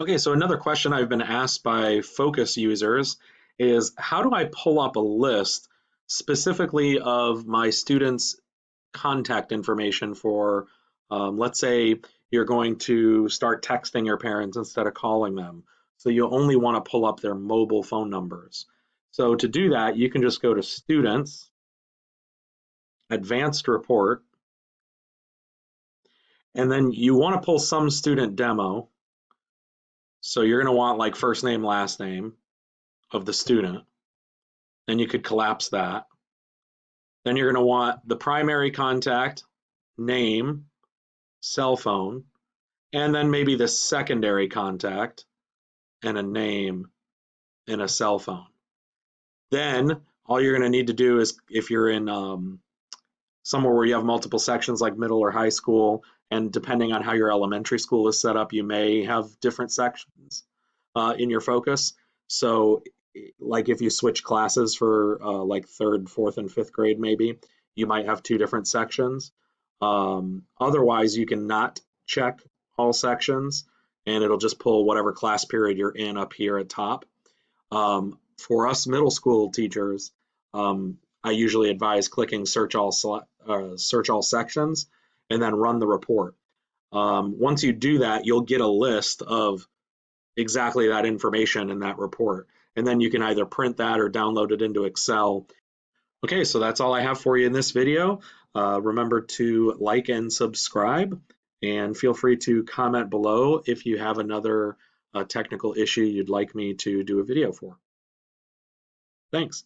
Okay, so another question I've been asked by Focus users is how do I pull up a list specifically of my students' contact information for, let's say you're going to start texting your parents instead of calling them. So you only want to pull up their mobile phone numbers. So to do that, you can just go to Students, Advanced Report, and then you want to pull some student demo. So you're going to want like first name, last name of the student. Then you could collapse that. Then you're going to want the primary contact, name, cell phone, and then maybe the secondary contact and a name and a cell phone. Then all you're going to need to do is if you're in somewhere where you have multiple sections like middle or high school, and depending on how your elementary school is set up, you may have different sections in your focus. So like if you switch classes for like third, fourth, and fifth grade, maybe you might have two different sections. Otherwise, you can not check all sections and it'll just pull whatever class period you're in up here at top. For us middle school teachers, I usually advise clicking search all sections and then run the report. Once you do that, you'll get a list of exactly that information in that report. And then you can either print that or download it into Excel. Okay, so that's all I have for you in this video. Remember to like and subscribe, and feel free to comment below if you have another technical issue you'd like me to do a video for. Thanks.